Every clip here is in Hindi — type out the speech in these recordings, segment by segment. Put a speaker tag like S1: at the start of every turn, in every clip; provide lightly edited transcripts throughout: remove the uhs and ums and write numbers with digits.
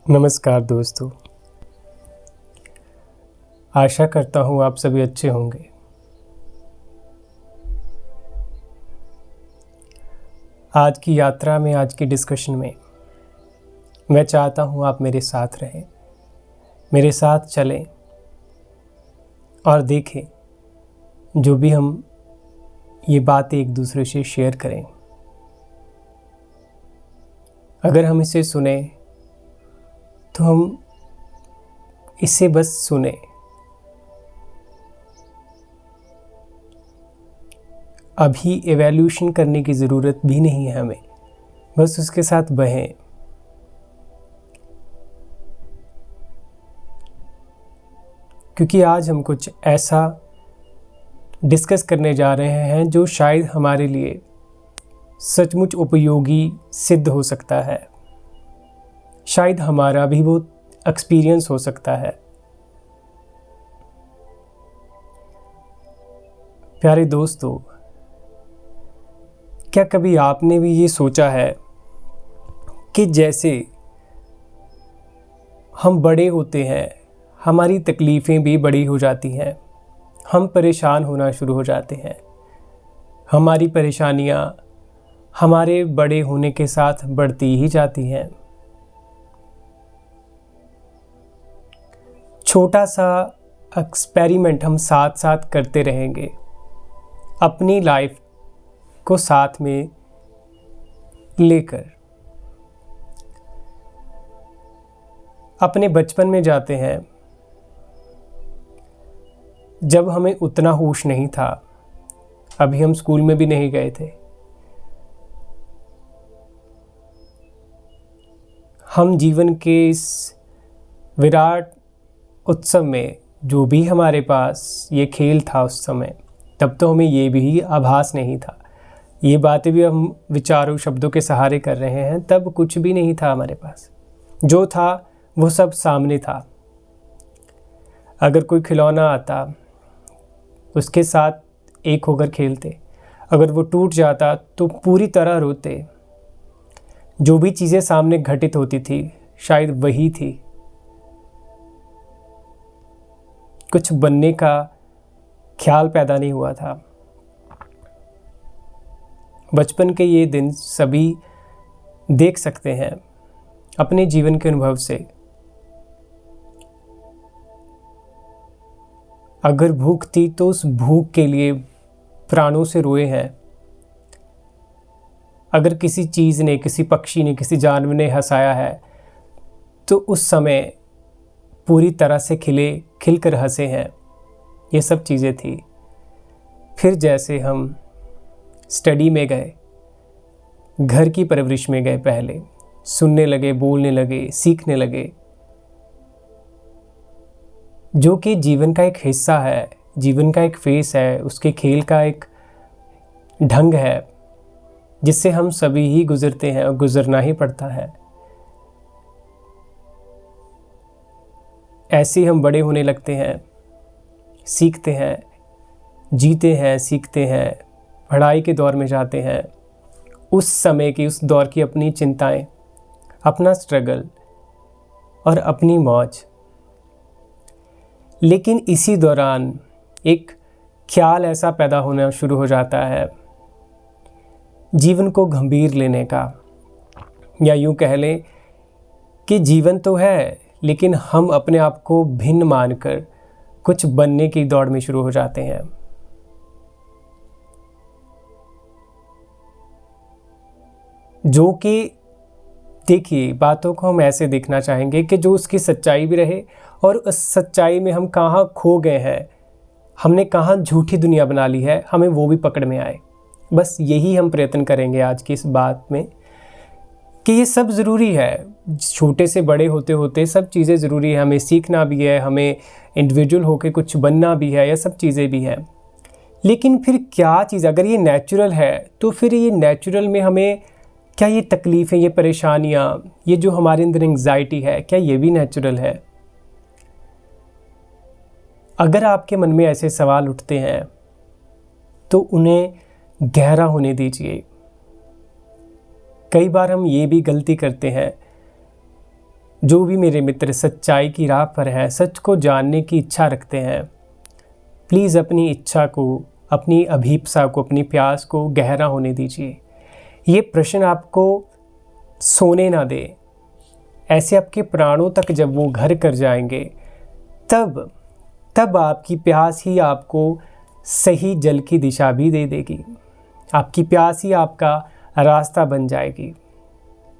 S1: नमस्कार दोस्तों, आशा करता हूँ आप सभी अच्छे होंगे। आज की यात्रा में, आज की डिस्कशन में मैं चाहता हूँ आप मेरे साथ रहें, मेरे साथ चलें और देखें जो भी हम ये बातें एक दूसरे से शेयर करें। अगर हम इसे सुने तो हम इसे बस सुने, अभी एवोल्यूशन करने की ज़रूरत भी नहीं है हमें, बस उसके साथ बहें। क्योंकि आज हम कुछ ऐसा डिस्कस करने जा रहे हैं जो शायद हमारे लिए सचमुच उपयोगी सिद्ध हो सकता है, शायद हमारा भी वो एक्सपीरियंस हो सकता है। प्यारे दोस्तों, क्या कभी आपने भी ये सोचा है कि जैसे हम बड़े होते हैं, हमारी तकलीफ़ें भी बड़ी हो जाती हैं, हम परेशान होना शुरू हो जाते हैं, हमारी परेशानियाँ हमारे बड़े होने के साथ बढ़ती ही जाती हैं। छोटा सा एक्सपेरिमेंट हम साथ साथ करते रहेंगे, अपनी लाइफ को साथ में लेकर। अपने बचपन में जाते हैं, जब हमें उतना होश नहीं था, अभी हम स्कूल में भी नहीं गए थे। हम जीवन के इस विराट उत्सव में जो भी हमारे पास ये खेल था उस समय, तब तो हमें ये भी आभास नहीं था, ये बातें भी हम विचारों शब्दों के सहारे कर रहे हैं, तब कुछ भी नहीं था हमारे पास। जो था वो सब सामने था। अगर कोई खिलौना आता, उसके साथ एक होकर खेलते, अगर वो टूट जाता तो पूरी तरह रोते। जो भी चीज़ें सामने घटित होती थी शायद वही थी। कुछ बनने का ख्याल पैदा नहीं हुआ था। बचपन के ये दिन सभी देख सकते हैं अपने जीवन के अनुभव से। अगर भूख थी तो उस भूख के लिए प्राणों से रोए हैं। अगर किसी चीज़ ने, किसी पक्षी ने, किसी जानवर ने हंसाया है तो उस समय पूरी तरह से खिलकर हंसे हैं। ये सब चीज़ें थी। फिर जैसे हम स्टडी में गए, घर की परवरिश में गए, पहले सुनने लगे, बोलने लगे, सीखने लगे, जो कि जीवन का एक हिस्सा है, जीवन का एक फेस है, उसके खेल का एक ढंग है जिससे हम सभी ही गुजरते हैं और गुजरना ही पड़ता है। ऐसे हम बड़े होने लगते हैं, सीखते हैं, जीते हैं, सीखते हैं, पढ़ाई के दौर में जाते हैं। उस समय की, उस दौर की अपनी चिंताएं, अपना स्ट्रगल और अपनी मौज। लेकिन इसी दौरान एक ख्याल ऐसा पैदा होना शुरू हो जाता है जीवन को गंभीर लेने का, या यूँ कह लें कि जीवन तो है लेकिन हम अपने आप को भिन्न मानकर कुछ बनने की दौड़ में शुरू हो जाते हैं। जो कि देखिए, बातों को हम ऐसे देखना चाहेंगे कि जो उसकी सच्चाई भी रहे और उस सच्चाई में हम कहाँ खो गए हैं, हमने कहाँ झूठी दुनिया बना ली है, हमें वो भी पकड़ में आए। बस यही हम प्रयत्न करेंगे आज की इस बात में कि ये सब ज़रूरी है। छोटे से बड़े होते होते सब चीज़ें ज़रूरी है। हमें सीखना भी है, हमें इंडिविजुअल होकर कुछ बनना भी है, यह सब चीज़ें भी हैं। लेकिन फिर क्या चीज़, अगर ये नेचुरल है तो फिर ये नेचुरल में हमें क्या ये तकलीफ़ें, ये परेशानियाँ, ये जो हमारे अंदर एंग्जाइटी है, क्या ये भी नेचुरल है? अगर आपके मन में ऐसे सवाल उठते हैं तो उन्हें गहरा होने दीजिए। कई बार हम ये भी गलती करते हैं जो भी मेरे मित्र सच्चाई की राह पर हैं, सच को जानने की इच्छा रखते हैं, प्लीज़ अपनी इच्छा को, अपनी अभीप्सा को, अपनी प्यास को गहरा होने दीजिए। ये प्रश्न आपको सोने ना दे। ऐसे आपके प्राणों तक जब वो घर कर जाएंगे, तब आपकी प्यास ही आपको सही जल की दिशा भी दे देगी। आपकी प्यास ही आपका रास्ता बन जाएगी।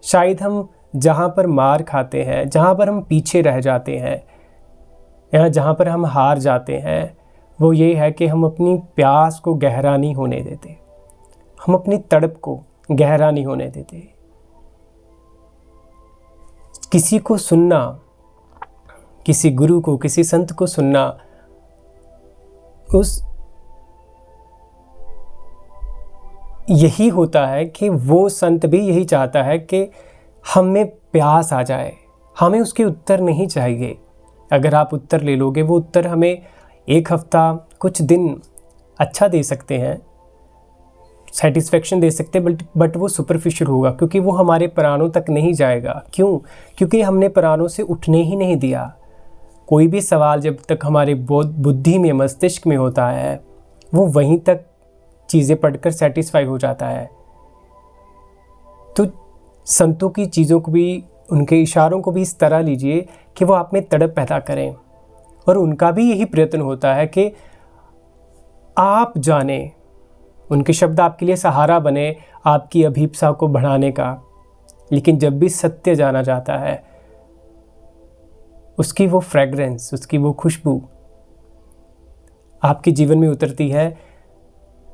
S1: शायद हम जहाँ पर मार खाते हैं, जहाँ पर हम पीछे रह जाते हैं, या जहाँ पर हम हार जाते हैं, वो ये है कि हम अपनी प्यास को गहरा नहीं होने देते, हम अपनी तड़प को गहरा नहीं होने देते। किसी को सुनना, किसी गुरु को, किसी संत को सुनना, उस यही होता है कि वो संत भी यही चाहता है कि हमें प्यास आ जाए। हमें उसके उत्तर नहीं चाहिए। अगर आप उत्तर ले लोगे, वो उत्तर हमें एक हफ्ता, कुछ दिन अच्छा दे सकते हैं, सेटिस्फेक्शन दे सकते हैं, बट वो सुपरफिशियल होगा, क्योंकि वो हमारे प्राणों तक नहीं जाएगा। क्यों? क्योंकि हमने प्राणों से उठने ही नहीं दिया। कोई भी सवाल जब तक हमारे बुद्धि में, मस्तिष्क में होता है, वो वहीं तक चीज़ें पढ़कर सेटिस्फाई हो जाता है। तो संतों की चीज़ों को भी, उनके इशारों को भी इस तरह लीजिए कि वो आप में तड़प पैदा करें। और उनका भी यही प्रयत्न होता है कि आप जाने, उनके शब्द आपके लिए सहारा बने आपकी अभीप्सा को बढ़ाने का। लेकिन जब भी सत्य जाना जाता है, उसकी वो फ्रेग्रेंस, उसकी वो खुशबू आपके जीवन में उतरती है,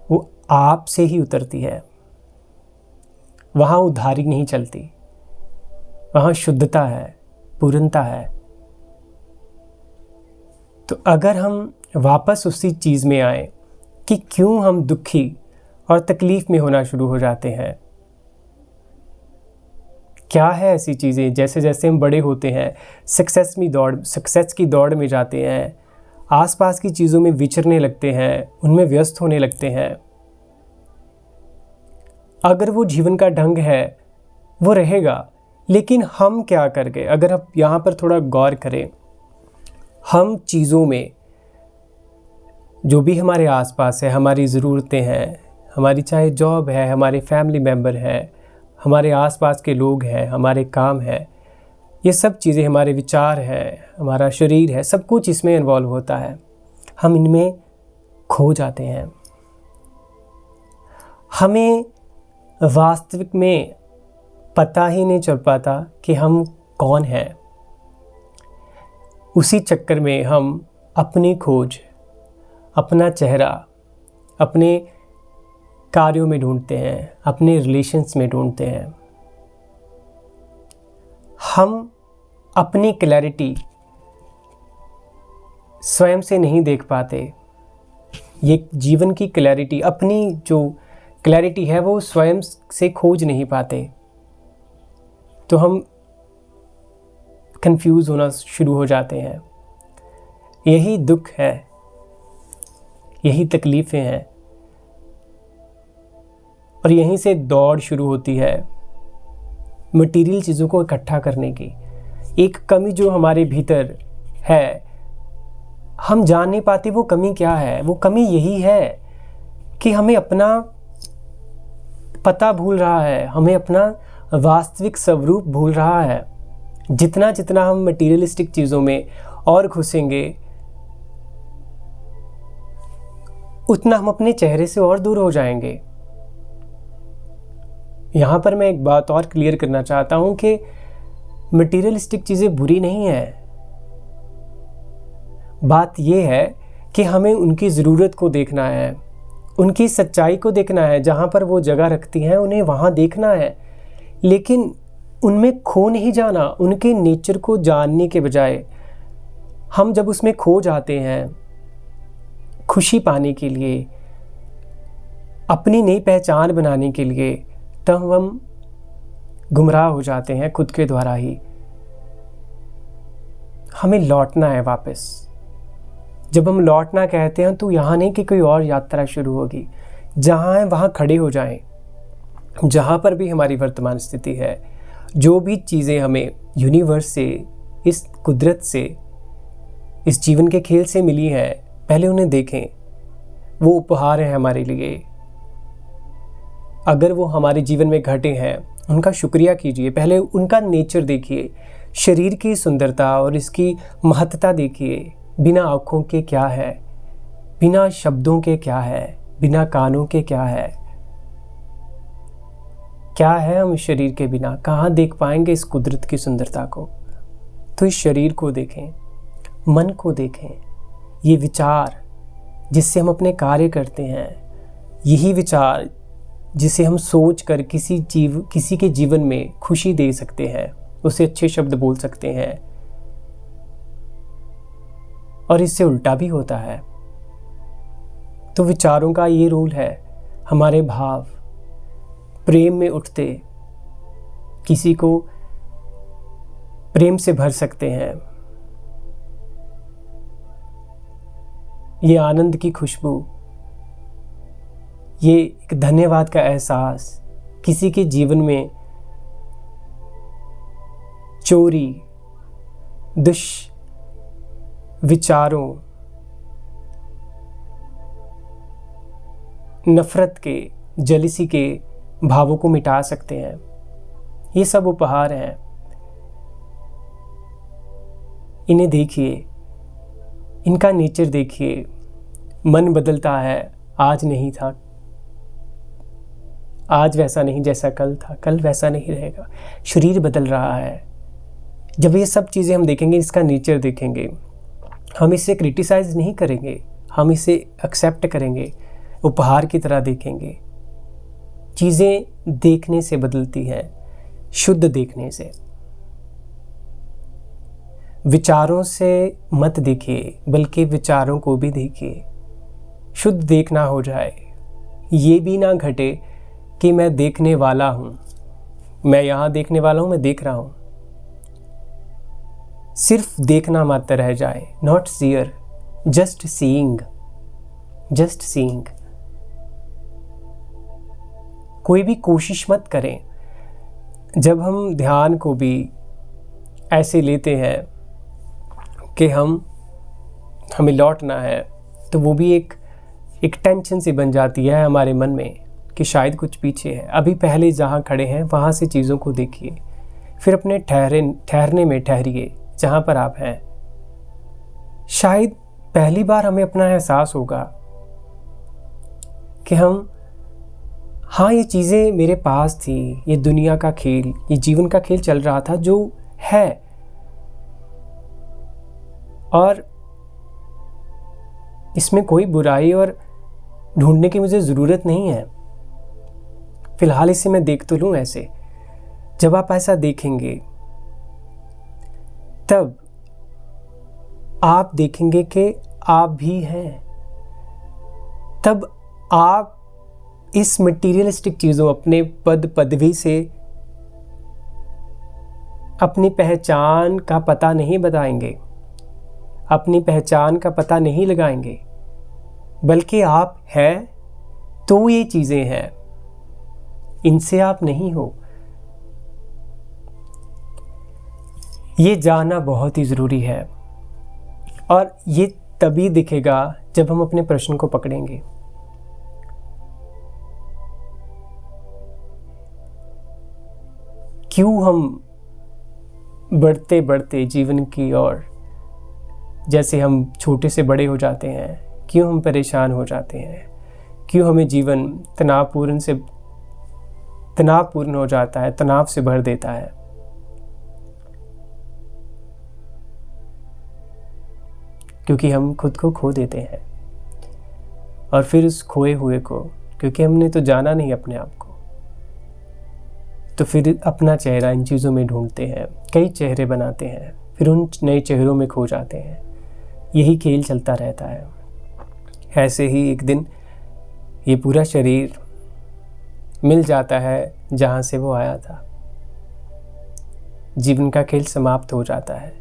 S1: वो आप से ही उतरती है। वहाँ उधारी नहीं चलती, वहाँ शुद्धता है, पूर्णता है। तो अगर हम वापस उसी चीज़ में आए कि क्यों हम दुखी और तकलीफ़ में होना शुरू हो जाते हैं, क्या है ऐसी चीज़ें, जैसे जैसे हम बड़े होते हैं, सक्सेस की दौड़ में जाते हैं, आसपास की चीज़ों में विचरने लगते हैं, उनमें व्यस्त होने लगते हैं। अगर वो जीवन का ढंग है, वो रहेगा, लेकिन हम क्या कर गए? अगर आप यहाँ पर थोड़ा गौर करें, हम चीज़ों में, जो भी हमारे आसपास है, हमारी ज़रूरतें हैं, हमारी चाहे जॉब है, हमारे फैमिली मेम्बर हैं, हमारे आसपास के लोग हैं, हमारे काम हैं, ये सब चीज़ें, हमारे विचार हैं, हमारा शरीर है, सब कुछ इसमें इन्वॉल्व होता है। हम इनमें खो जाते हैं। हमें वास्तविक में पता ही नहीं चल पाता कि हम कौन हैं। उसी चक्कर में हम अपनी खोज, अपना चेहरा अपने कार्यों में ढूंढते हैं, अपने रिलेशंस में ढूंढते हैं। हम अपनी क्लैरिटी स्वयं से नहीं देख पाते। ये जीवन की क्लैरिटी, अपनी जो क्लैरिटी है, वो स्वयं से खोज नहीं पाते। तो हम कंफ्यूज होना शुरू हो जाते हैं। यही दुख है, यही तकलीफ़ें हैं, और यहीं से दौड़ शुरू होती है मटेरियल चीज़ों को इकट्ठा करने की। एक कमी जो हमारे भीतर है, हम जान नहीं पाते वो कमी क्या है। वो कमी यही है कि हमें अपना पता भूल रहा है, हमें अपना वास्तविक स्वरूप भूल रहा है। जितना जितना हम मटेरियलिस्टिक चीज़ों में और घुसेंगे, उतना हम अपने चेहरे से और दूर हो जाएंगे। यहाँ पर मैं एक बात और क्लियर करना चाहता हूँ कि मटेरियलिस्टिक चीज़ें बुरी नहीं है। बात यह है कि हमें उनकी ज़रूरत को देखना है, उनकी सच्चाई को देखना है। जहाँ पर वो जगह रखती हैं, उन्हें वहाँ देखना है, लेकिन उनमें खो नहीं जाना। उनके नेचर को जानने के बजाय हम जब उसमें खो जाते हैं, खुशी पाने के लिए, अपनी नई पहचान बनाने के लिए, तब हम गुमराह हो जाते हैं खुद के द्वारा ही। हमें लौटना है वापस। जब हम लौटना कहते हैं तो यहाँ नहीं कि कोई और यात्रा शुरू होगी। जहाँ है वहाँ खड़े हो जाएं। जहाँ पर भी हमारी वर्तमान स्थिति है, जो भी चीज़ें हमें यूनिवर्स से, इस कुदरत से, इस जीवन के खेल से मिली है, पहले उन्हें देखें। वो उपहार है हमारे लिए। अगर वो हमारे जीवन में घटे हैं, उनका शुक्रिया कीजिए। पहले उनका नेचर देखिए, शरीर की सुंदरता और इसकी महत्ता देखिए। बिना आँखों के क्या है, बिना शब्दों के क्या है, बिना कानों के क्या है हम इस शरीर के बिना कहाँ देख पाएंगे इस कुदरत की सुंदरता को। तो इस शरीर को देखें, मन को देखें। ये विचार जिससे हम अपने कार्य करते हैं, यही विचार जिसे हम सोच कर किसी के जीवन में खुशी दे सकते हैं, उसे अच्छे शब्द बोल सकते हैं। और इससे उल्टा भी होता है। तो विचारों का ये रोल है। हमारे भाव प्रेम में उठते किसी को प्रेम से भर सकते हैं। ये आनंद की खुशबू, ये एक धन्यवाद का एहसास किसी के जीवन में चोरी, विचारों, नफरत के, जलिसी के भावों को मिटा सकते हैं। ये सब उपहार हैं। इन्हें देखिए, इनका नेचर देखिए। मन बदलता है, आज नहीं था, आज वैसा नहीं जैसा कल था, कल वैसा नहीं रहेगा। शरीर बदल रहा है। जब ये सब चीज़ें हम देखेंगे, इसका नेचर देखेंगे, हम इसे क्रिटिसाइज नहीं करेंगे, हम इसे एक्सेप्ट करेंगे, उपहार की तरह देखेंगे। चीज़ें देखने से बदलती हैं, शुद्ध देखने से। विचारों से मत देखिए, बल्कि विचारों को भी देखिए। शुद्ध देखना हो जाए। ये भी ना घटे कि मैं देखने वाला हूँ, मैं यहाँ देखने वाला हूँ, मैं देख रहा हूँ। सिर्फ देखना मात्र रह जाए, not seer, just seeing, just seeing. कोई भी कोशिश मत करें। जब हम ध्यान को भी ऐसे लेते हैं कि हमें लौटना है, तो वो भी एक टेंशन सी बन जाती है हमारे मन में कि शायद कुछ पीछे है। अभी पहले जहाँ खड़े हैं वहाँ से चीज़ों को देखिए, फिर अपने ठहरने में ठहरिए जहाँ पर आप हैं। शायद पहली बार हमें अपना एहसास होगा कि हाँ, ये चीज़ें मेरे पास थी, ये दुनिया का खेल, ये जीवन का खेल चल रहा था जो है, और इसमें कोई बुराई और ढूंढने की मुझे ज़रूरत नहीं है। फिलहाल इसे मैं देख तो लूँ ऐसे। जब आप ऐसा देखेंगे, तब आप देखेंगे कि आप भी हैं। तब आप इस मटीरियलिस्टिक चीज़ों, अपने पद पदवी से अपनी पहचान का पता नहीं बताएंगे, अपनी पहचान का पता नहीं लगाएंगे, बल्कि आप हैं तो ये चीज़ें हैं, इनसे आप नहीं हो। ये जानना बहुत ही ज़रूरी है, और ये तभी दिखेगा जब हम अपने प्रश्न को पकड़ेंगे। क्यों हम बढ़ते बढ़ते जीवन की ओर, जैसे हम छोटे से बड़े हो जाते हैं, क्यों हम परेशान हो जाते हैं, क्यों हमें जीवन तनावपूर्ण हो जाता है, तनाव से भर देता है। क्योंकि हम खुद को खो देते हैं, और फिर उस खोए हुए को, क्योंकि हमने तो जाना नहीं अपने आप को, तो फिर अपना चेहरा इन चीज़ों में ढूंढते हैं, कई चेहरे बनाते हैं, फिर उन नए चेहरों में खो जाते हैं। यही खेल चलता रहता है। ऐसे ही एक दिन ये पूरा शरीर मिल जाता है जहाँ से वो आया था। जीवन का खेल समाप्त हो जाता है,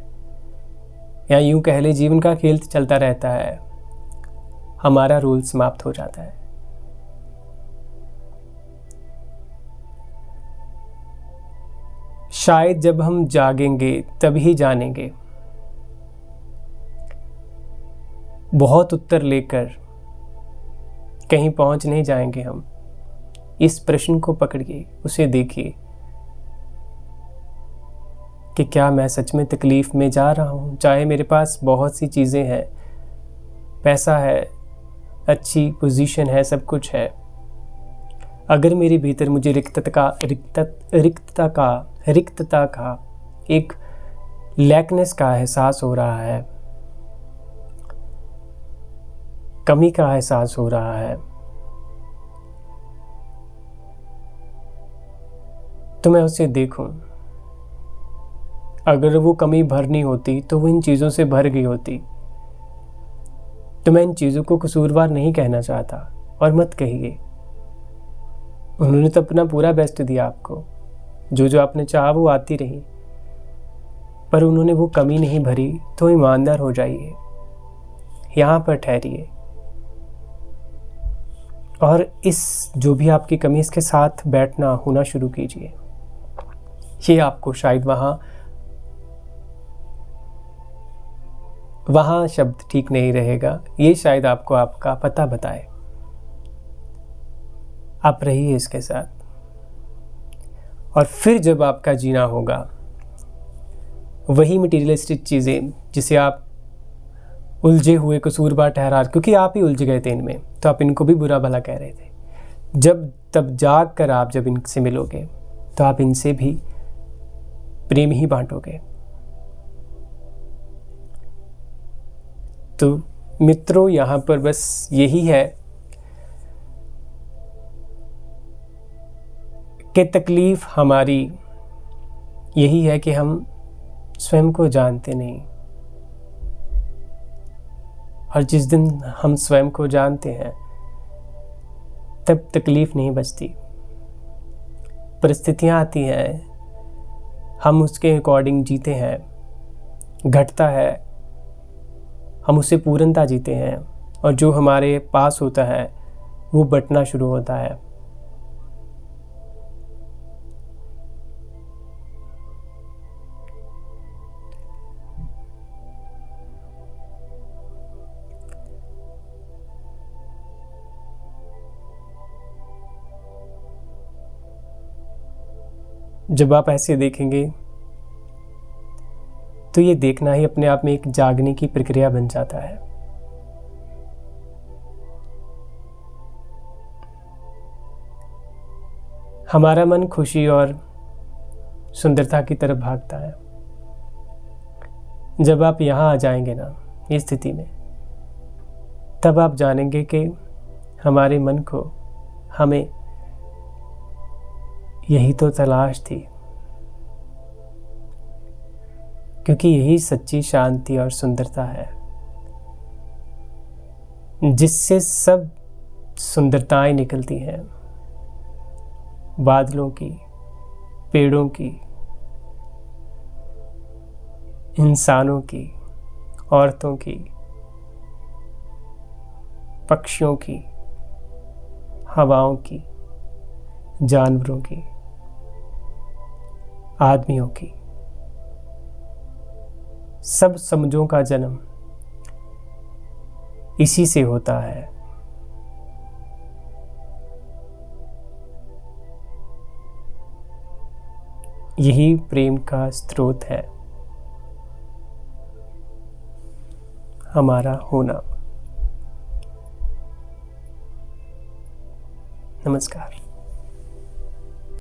S1: या यूं कह ले, जीवन का खेल चलता रहता है, हमारा रोल समाप्त हो जाता है। शायद जब हम जागेंगे तभी जानेंगे। बहुत उत्तर लेकर कहीं पहुंच नहीं जाएंगे हम। इस प्रश्न को पकड़िए, उसे देखिए कि क्या मैं सच में तकलीफ में जा रहा हूँ। चाहे मेरे पास बहुत सी चीज़ें हैं, पैसा है, अच्छी पोजीशन है, सब कुछ है, अगर मेरे भीतर मुझे रिक्तता का एक लैकनेस का एहसास हो रहा है, कमी का एहसास हो रहा है, तो मैं उसे देखूं। अगर वो कमी भरनी होती तो वो इन चीज़ों से भर गई होती। तो मैं इन चीज़ों को कसूरवार नहीं कहना चाहता, और मत कहिए। उन्होंने तो अपना पूरा बेस्ट दिया आपको, जो आपने चाहा वो आती रही, पर उन्होंने वो कमी नहीं भरी। तो ईमानदार हो जाइए, यहाँ पर ठहरिए, और इस जो भी आपकी कमी, इसके साथ बैठना होना शुरू कीजिए। ये आपको शायद वहाँ शब्द ठीक नहीं रहेगा, ये शायद आपको आपका पता बताए। आप रहिए इसके साथ, और फिर जब आपका जीना होगा वही मटीरियलिस्टिक चीज़ें जिसे आप उलझे हुए कसूरवार ठहरा, क्योंकि आप ही उलझ गए थे इनमें, तो आप इनको भी बुरा भला कह रहे थे। तब जाग कर आप जब इनसे मिलोगे तो आप इनसे भी प्रेम ही बांटोगे। तो मित्रों, यहाँ पर बस यही है कि तकलीफ़ हमारी यही है कि हम स्वयं को जानते नहीं, और जिस दिन हम स्वयं को जानते हैं तब तकलीफ़ नहीं बचती। परिस्थितियाँ आती हैं, हम उसके अकॉर्डिंग जीते हैं, घटता है, हम उससे पूर्णता जीते हैं, और जो हमारे पास होता है वो बंटना शुरू होता है। जब आप ऐसे देखेंगे तो ये देखना ही अपने आप में एक जागने की प्रक्रिया बन जाता है। हमारा मन खुशी और सुंदरता की तरफ भागता है। जब आप यहाँ आ जाएंगे ना, इस स्थिति में, तब आप जानेंगे कि हमारे मन को हमें यही तो तलाश थी, क्योंकि यही सच्ची शांति और सुंदरता है, जिससे सब सुंदरताएं निकलती हैं। बादलों की, पेड़ों की, इंसानों की, औरतों की, पक्षियों की, हवाओं की, जानवरों की, आदमियों की, सब समझों का जन्म इसी से होता है। यही प्रेम का स्रोत है, हमारा होना। नमस्कार।